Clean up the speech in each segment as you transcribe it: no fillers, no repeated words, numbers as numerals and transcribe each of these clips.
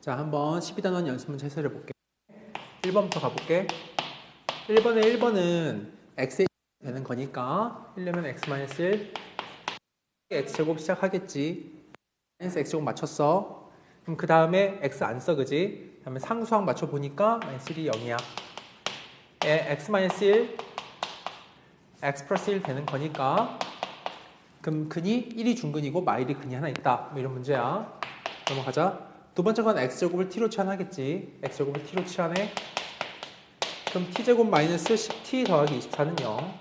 자, 한번 12단원 연습 문제 해설해 볼게. 1번부터 가볼게. 1번은 x에 되는 거니까 1려면 x-1 x제곱 시작하겠지. x제곱 맞췄어. 그럼 그 다음에 x 안 써, 그지? 그 다음에 상수항 맞춰보니까 -1이 0이야. x-1 x 플러스 1 되는 거니까 그럼 근이 1이 중근이고 마일이 근이 하나 있다. 뭐 이런 문제야. 넘어가자. 두 번째 건 x제곱을 t로 치환하겠지. x제곱을 t로 치환해. 그럼 t제곱 마이너스 10t 더하기 24는 0.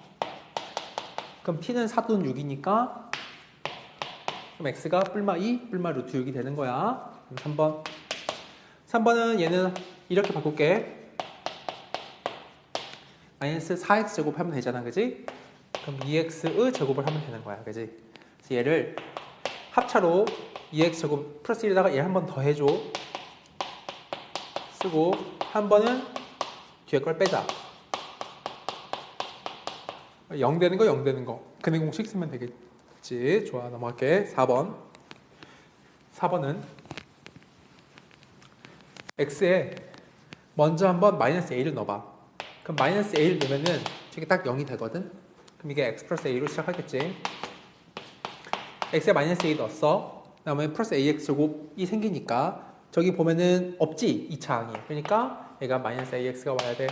그럼 t는 4 또는 6이니까 그럼 x가 뿔마 2, 뿔마 루트 6이 되는 거야. 그럼 3번은 얘는 이렇게 바꿀게. 마이너스 4x제곱 하면 되잖아, 그지? 그럼 2x의 제곱을 하면 되는 거야, 그지? 그래서 얘를 합차로 2x제곱 플러스 1에다가 얘 한 번 더 해줘. 쓰고 한 번은 뒤에 걸 빼자. 0 되는 거 0 되는 거 근의 공식 쓰면 되겠지. 좋아, 넘어갈게. 4번은 x에 먼저 한번 마이너스 a를 넣어봐. 그럼 마이너스 a를 넣으면은 저게 딱 0이 되거든. 그럼 이게 x 플러스 a로 시작하겠지. x에 마이너스 a 넣었어. 그 다음에 플러스 ax 제곱이 생기니까 저기 보면은 없지, 2차 항이. 그러니까 얘가 마이너스 ax가 와야 돼.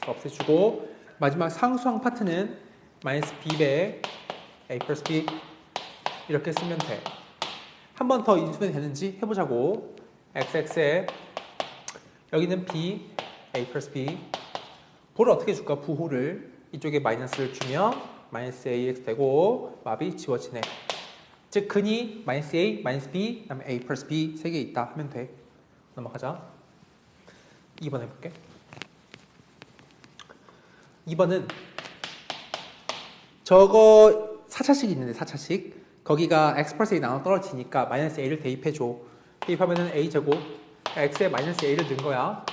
없애주고 마지막 상수항 파트는 마이너스 b배 a 플러스 b 이렇게 쓰면 돼. 한 번 더 인수면 되는지 해보자고. xx에 여기는 b a 플러스 b 보를 어떻게 줄까? 부호를 이쪽에 마이너스를 주면 마이너스 ax 되고 마비 지워지네. 즉 근이 마이너스 a, 마이너스 b, 그다음에 a 플러스 b 3개 있다 하면 돼. 넘어가자. 2번 해볼게. 2번은 저거 4차식이 있는데 4차식 거기가 x 플러스 a 나눠 떨어지니까 마이너스 a를 대입해줘. 대입하면은 a제곱 x에 마이너스 a를 넣은 거야.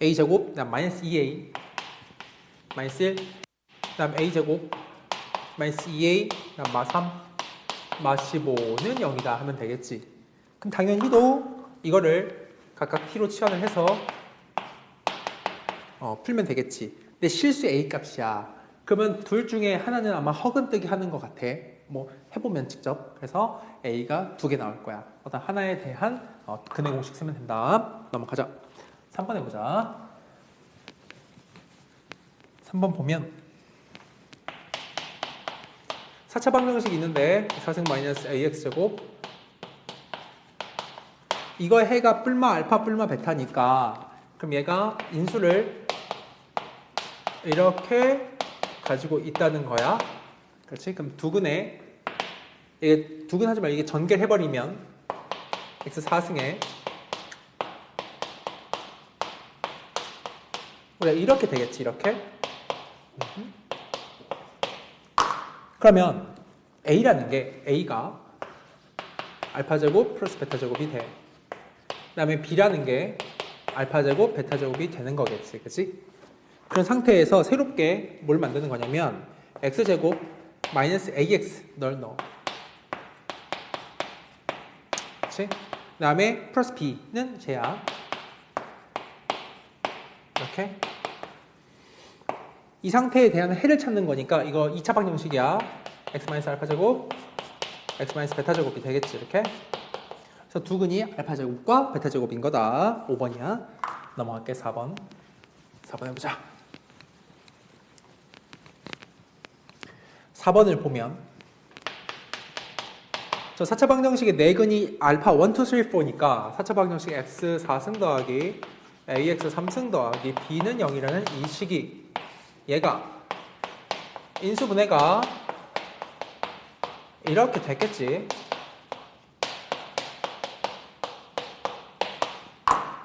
a제곱 그다음 마이너스 2a 마이너스 1 그다음 a제곱 마이너스 2a 그다음 마3 마15는 0이다 하면 되겠지. 그럼 당연히 또 이거를 각각 t로 치환을 해서 풀면 되겠지. 근데 실수 a 값이야. 그러면 둘 중에 하나는 아마 허근뜨기 하는 것 같아. 뭐 해보면 직접. 그래서 a가 2개 나올 거야. 어떤 하나에 대한 근의 공식 쓰면 된다. 넘어가자. 3번 해보자. 3번 보면 4차 방정식이 있는데 4승 마이너스 ax제곱 이거 해가 뿔마 알파 뿔마 베타니까 그럼 얘가 인수를 이렇게 가지고 있다는 거야. 그렇지? 그럼 두근에 이게 두근 하지 말고 이게 전개를 해버리면 x 4승에 그래 이렇게 되겠지. 이렇게 그러면 a라는 게 a가 알파제곱 플러스 베타제곱이 돼. 그 다음에 b라는 게 알파제곱 베타제곱이 되는 거겠지. 그치? 그런 상태에서 새롭게 뭘 만드는 거냐면 x제곱 마이너스 ax 널 넣어. 그치? 그 다음에 플러스 b는 쟤야. 이렇게 이 상태에 대한 해를 찾는 거니까 이거 2차 방정식이야. x 마이너스 알파제곱 x 마이너스 베타제곱이 되겠지. 이렇게 그래서 두근이 알파제곱과 베타제곱인 거다. 5번이야. 넘어갈게. 4번 해보자. 4번을 보면 저 4차 방정식의 내근이 알파 1, 2, 3, 4니까 4차 방정식 x 4승 더하기 ax 3승 더하기 b는 0이라는 이 식이 얘가 인수분해가 이렇게 됐겠지.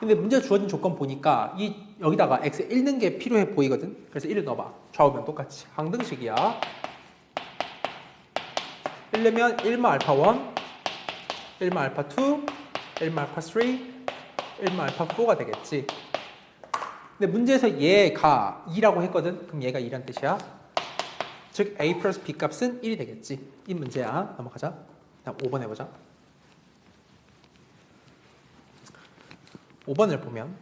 근데 문제 주어진 조건 보니까 여기다가 x 1 넣는 게 필요해 보이거든. 그래서 1을 넣어봐. 좌우면 똑같이 항등식이야. 1 넣으면 1마 알파 1, 1마 알파 2, 1마 알파 3, 1마 알파 4가 되겠지. 근데 문제에서 얘가 2라고 했거든. 그럼 얘가 2란 뜻이야. 즉 a 플러스 b 값은 1이 되겠지. 이 문제야. 넘어가자. 다음 5번 해보자. 5번을 보면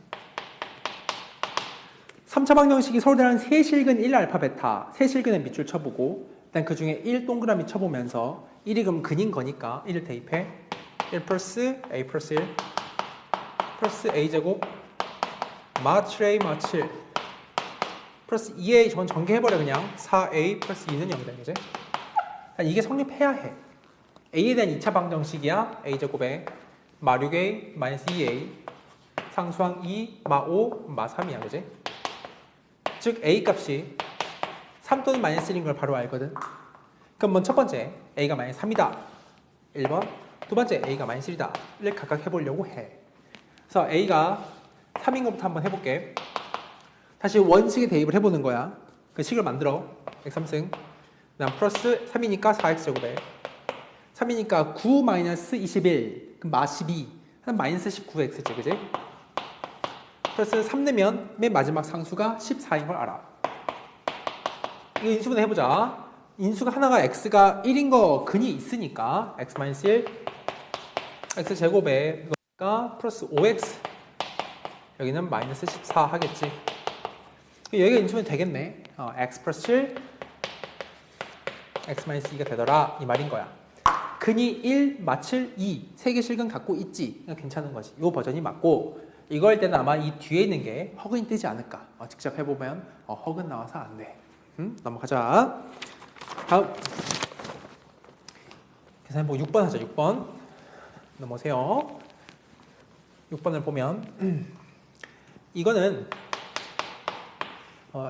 3차 방정식이 서로 다른 세실근 1알파 베타 세실근의 밑줄 쳐보고 일단 그 중에 1 동그라미 쳐보면서 1이 그럼 근인 거니까 1을 대입해 1 플러스 a 플러스 1 플러스 a제곱 마 7a 마 7 플러스 2a 저건 전개해버려 그냥 4a 플러스 2는 0이다 이제 이게 성립해야 해 a에 대한 2차 방정식이야 a제곱에 마 6a 마이너스 2a 상수항 2 마 5 마 3이야 그지? 즉 a 값이 3 또는 마이너스 1인 걸 바로 알거든 그럼 먼저 첫 번째 a가 마이너스 3이다 1번 두 번째 a가 마이너스 1이다 를 각각 해보려고 해 그래서 a가 3인 것부터 한번 해볼게 다시 원식에 대입을 해보는 거야 그 식을 만들어 x3승 그다음 플러스 3이니까 4x제곱에 3이니까 9 마이너스 21 그럼 마 12 한 마이너스 19x지 그지? 플러스 3 내면 맨 마지막 상수가 14인 걸 알아 이거 인수분해 해보자 인수가 하나가 x가 1인 거 근이 있으니까 x 마이너스 1 x제곱에 이거가 플러스 5x 여기는 마이너스 14 하겠지 여기가 인수분해 되겠네 x 플러스 7 x 마이너스 2가 되더라 이 말인 거야 근이 1, 마칠 2 세 개 실근 갖고 있지 괜찮은 거지 이 버전이 맞고 이거 할 때는 아마 이 뒤에 있는 게 허근이 뜨지 않을까 직접 해보면 허근 나와서 안돼 넘어가자 다음 계산해보고 6번 하자 6번 넘어오세요 6번을 보면 이거는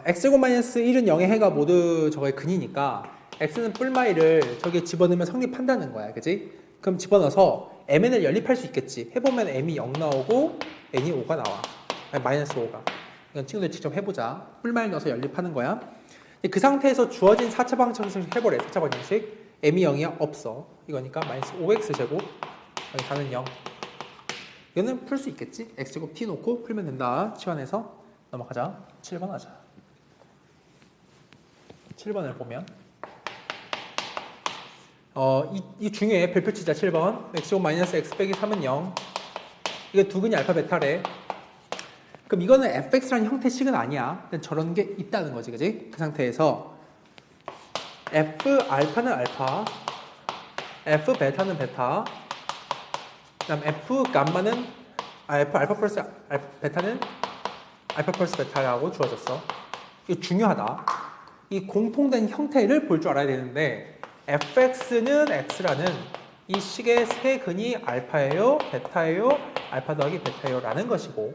x제곱 마이너스 1은 0의 해가 모두 저거의 근이니까 x는 뿔마이를 저기에 집어넣으면 성립한다는 거야 그지? 그럼 집어넣어서 mn을 연립할 수 있겠지 해보면 m이 0 나오고 n이 5가 나와 아니 마이너스 5가 이건 친구들 직접 해보자 뿔마이를 넣어서 연립하는 거야 그 상태에서 주어진 4차 방정식 해보래 4차 방정식 m이 0이야? 없어 이거니까 마이너스 5x제곱 여기 다는 0 이거는 풀 수 있겠지? x제곱 t 놓고 풀면 된다 치환해서 넘어가자 7번 하자 7번을 보면 이 중에 별표 치자 7번 x제곱 마이너스 x 빼기 3은 0 이거 두 근이 알파 베타래 그럼 이거는 fx라는 형태식은 아니야 근데 저런 게 있다는 거지 그지? 그 상태에서 f 알파는 알파 f 베타는 베타 그 다음 f 감마는 f 알파 플러스 베타는 알파 플러스 베타라고 주어졌어 이거 중요하다 이 공통된 형태를 볼 줄 알아야 되는데 fx는 x라는 이 식의 세 근이 알파예요, 베타예요, 알파 더하기 베타예요 라는 것이고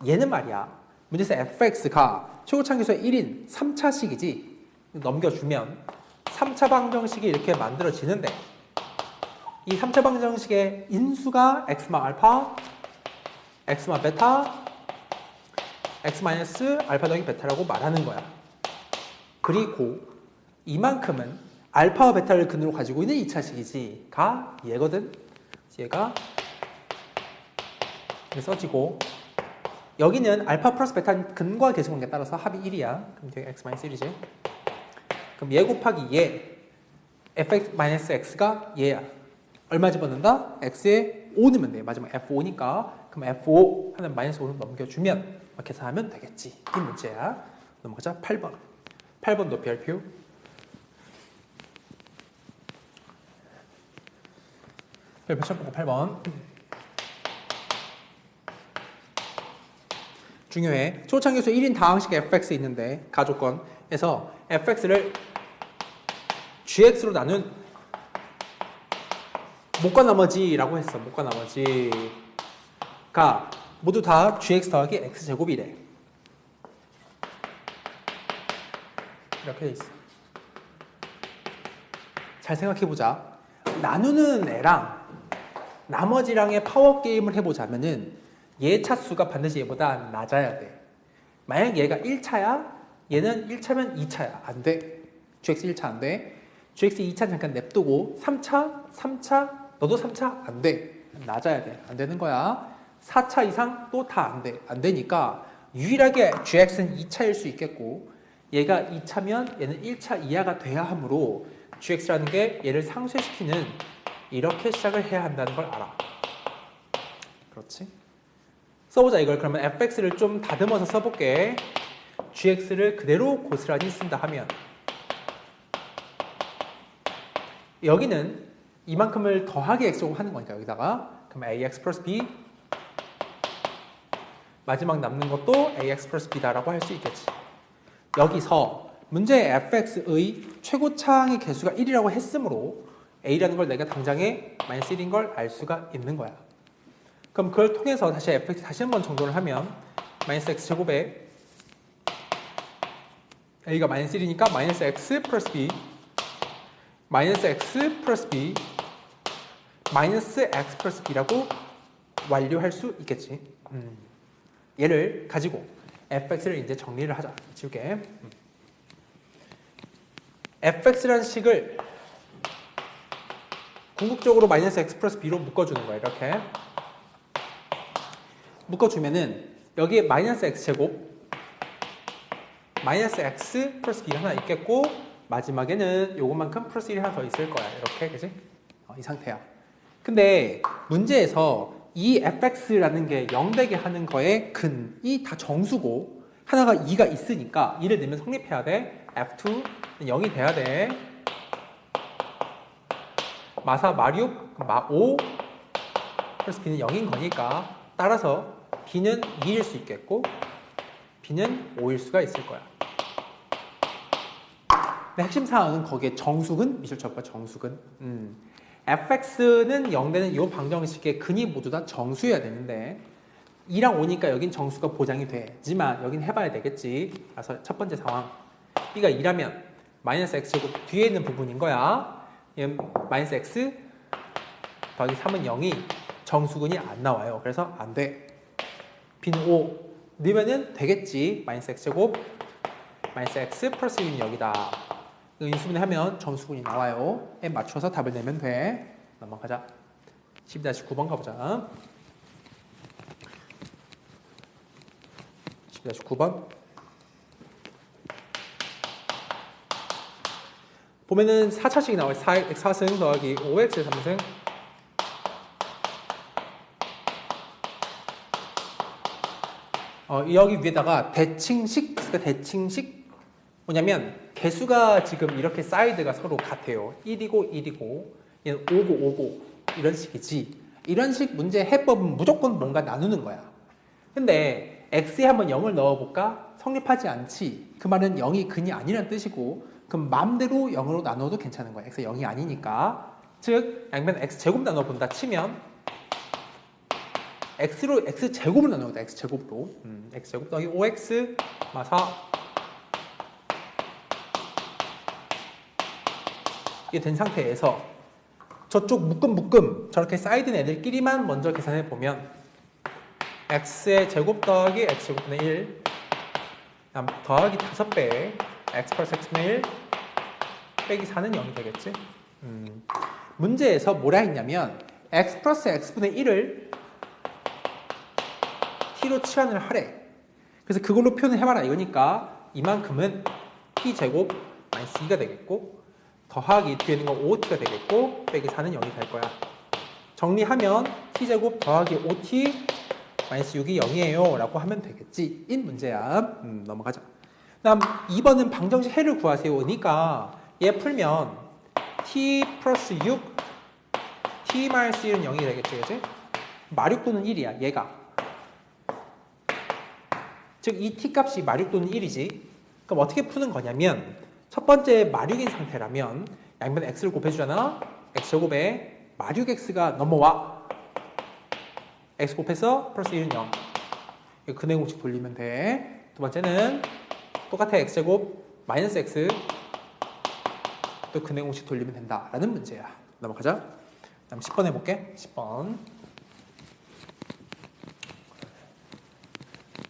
얘는 말이야 문제에서 fx가 최고차함계수의 1인 3차식이지 넘겨주면 3차 방정식이 이렇게 만들어지는데 이 3차 방정식의 인수가 x마 알파, x마 베타, x 마이너스 알파 더하기 베타라고 말하는 거야 그리고 이만큼은 알파와 베타를 근으로 가지고 있는 2차식이지 가 얘거든 얘가 써지고 여기는 알파 플러스 베타 근과 계수관계에 따라서 합이 1이야 그럼 되게 x-1이지 그럼 얘 곱하기 얘 fx-x가 얘야 얼마 집어넣는다? x에 5 넣으면 돼 마지막 f5니까 그럼 f5 하는 마이너스 5를 넘겨주면 계산하면 되겠지 이 문제야 넘어가자 8번 8번도 별표 별표 쳐보고 8번 중요해 초창계수 1인 다항식 fx 있는데 가조건에서 fx를 gx로 나눈 못과 나머지라고 했어 못과 나머지가 모두 다 gx 더하기 x제곱이래 이렇게 돼 있어 잘 생각해보자 나누는 애랑 나머지랑의 파워 게임을 해보자면은 얘 차수가 반드시 얘보다 낮아야 돼. 만약 얘가 1차야, 얘는 1차면 2차야. 안 돼. GX 1차 안 돼. GX 2차 잠깐 냅두고 3차, 너도 3차 안 돼. 낮아야 돼. 안 되는 거야. 4차 이상 또 다 안 돼. 안 되니까 유일하게 GX는 2차일 수 있겠고 얘가 2차면 얘는 1차 이하가 돼야 하므로 GX라는 게 얘를 상쇄시키는 이렇게 시작을 해야 한다는 걸 알아. 그렇지? 써보자 이걸. 그러면 fx를 좀 다듬어서 써볼게. gx를 그대로 고스란히 쓴다 하면 여기는 이만큼을 더하기 x제곱 하는 거니까 여기다가 그럼 ax 플러스 b 마지막 남는 것도 ax 플러스 b다라고 할 수 있겠지. 여기서 문제의 fx의 최고차항의 개수가 1이라고 했으므로 a라는 걸 내가 당장에 마이너스 1인 걸 알 수가 있는 거야. 그럼 그걸 통해서 다시 fx 다시 한번 정돈을 하면 마이너스 x제곱에 a가 마이너스 1이니까 마이너스 x 플러스 b 마이너스 x 플러스 b 마이너스 x 플러스 b라고 완료할 수 있겠지. 얘를 가지고 fx를 이제 정리를 하자. 지울게. fx라는 식을 궁극적으로 마이너스 x 플러스 b로 묶어주는 거야. 이렇게 묶어주면은 여기에 마이너스 x제곱 마이너스 x 플러스 b 하나 있겠고 마지막에는 요것만큼 플러스 1이 하나 더 있을 거야. 이렇게 그지? 이 상태야. 근데 문제에서 이 fx라는 게 0되게 하는 거의 근이 다 정수고 하나가 2가 있으니까 2를 넣으면 성립해야 돼. f2는 0이 돼야 돼. 마사 마6 마5 플러스 b는 0인 거니까 따라서 b는 2일 수 있겠고 b는 5일 수가 있을 거야. 근데 핵심 사항은 거기에 정수근, 미술적과 정수근. fx는 0되는 이 방정식의 근이 모두 다 정수여야 되는데 2랑 5니까 여긴 정수가 보장이 되지만 여긴 해봐야 되겠지. 그래서 첫 번째 상황 b가 2라면 마이너스 x제곱 뒤에 있는 부분인 거야. 얘는 마이너스 x 더하기 3은 0이 정수근이 안 나와요. 그래서 안 돼. b는 5 넣으면은 되겠지. 마이너스 x제곱 마이너스 x 플러스 1은 여기다. 인수분해 하면 정수근이 나와요. 에 맞춰서 답을 내면 돼. 넘어가자. 12-9번 가보자. 12-9번. 보면은 4차식이 나와요. 4승 더하기 5x 3승. 여기 위에다가 대칭식, 대칭식 뭐냐면 개수가 지금 이렇게 사이드가 서로 같아요. 1이고 1이고 얘는 5고 5고 이런 식이지. 이런 식 문제 해법은 무조건 뭔가 나누는 거야. 근데 x에 한번 0을 넣어볼까? 성립하지 않지. 그 말은 0이 근이 아니라는 뜻이고 그럼 마음대로 0으로 나눠도 괜찮은 거야. x가 0이 아니니까. 즉 양변 x제곱 나눠본다 치면 x로 x제곱을 나눠보자. x제곱으로 x제곱 더하기 5x 마4 이게 된 상태에서 저쪽 묶음 저렇게 사이드는 애들끼리만 먼저 계산해 보면 x의 제곱 더하기 x제곱분의 1 더하기 5배 x 플러스 x분의 1 빼기 4는 0이 되겠지. 문제에서 뭐라 했냐면 x 플러스 x분의 1을 t로 치환을 하래. 그래서 그걸로 표현을 해봐라 이거니까 이만큼은 t제곱 마이너스 2가 되겠고 더하기 뒤에 있는 건 5t가 되겠고 빼기 4는 0이 될 거야. 정리하면 t제곱 더하기 5t 마이너스 6이 0이에요 라고 하면 되겠지. 인 문제야. 넘어가자. 다음 2번은 방정식 해를 구하세요니까 얘 풀면 t 플러스 6 t 마이너스 1은 0이 되겠지. 그치? 마6 또는 1이야 얘가. 즉 이 t 값이 마6 또는 1이지. 그럼 어떻게 푸는 거냐면 첫 번째 마6인 상태라면 양변 x를 곱해주잖아. x제곱에 마6x가 넘어와. x 곱해서 플러스 1은 0. 이거 근해 공식 돌리면 돼. 두 번째는 똑같아. x제곱 마이너스 x 또 근해 공식 돌리면 된다 라는 문제야. 넘어가자. 다음 10번 해볼게. 10번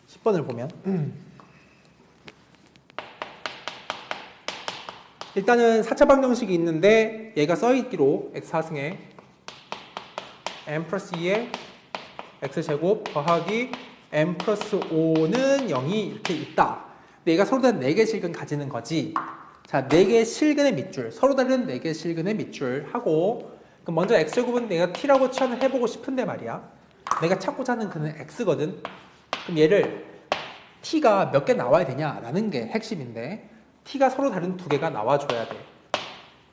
10번을 보면 일단은 4차 방정식이 있는데 얘가 써있기로 x4승에 m 플러스 2에 x제곱 더하기 m 플러스 5는 0이 이렇게 있다. 근데 얘가 서로 다른 4개의 실근 가지는 거지. 자, 4개의 실근의 밑줄, 서로 다른 4개의 실근의 밑줄 하고 그럼 먼저 x제곱은 내가 t라고 치환을 해보고 싶은데 말이야. 내가 찾고자 하는 그는 x거든. 그럼 얘를 t가 몇 개 나와야 되냐라는 게 핵심인데 t가 서로 다른 두 개가 나와줘야 돼.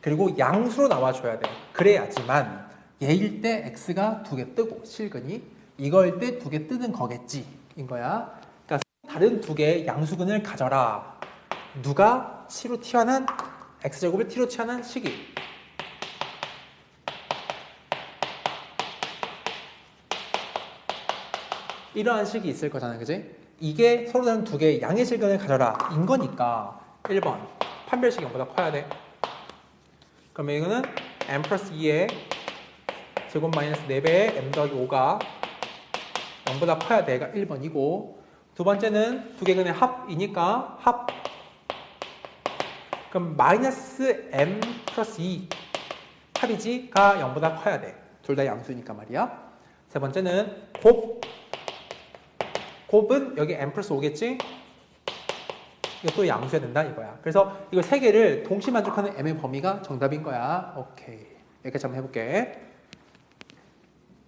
그리고 양수로 나와줘야 돼. 그래야지만 얘일 때 x가 두 개 뜨고 실근이 이거일 때 두 개 뜨는 거겠지 인 거야. 그러니까 다른 두 개의 양수근을 가져라. 누가 t로 튀어난 x제곱을 t로 튀어난 식이 이러한 식이 있을 거잖아, 그지? 이게 서로 다른 두 개의 양의 실근을 가져라 인 거니까 1번 판별식이 0보다 커야 돼. 그러면 이거는 m 플러스 2의 제곱 마이너스 4배의 m 더하기 5가 0보다 커야 돼가 1번이고 두 번째는 두 개근의 합이니까 합 그럼 마이너스 m 플러스 2 합이지가 0보다 커야 돼. 둘 다 양수니까 말이야. 세 번째는 곱은 여기 m 플러스 5겠지? 이것도 양수해야 된다 이거야. 그래서 이거 세 개를 동시 만족하는 m의 범위가 정답인 거야. 오케이. 여기까지 한번 해볼게.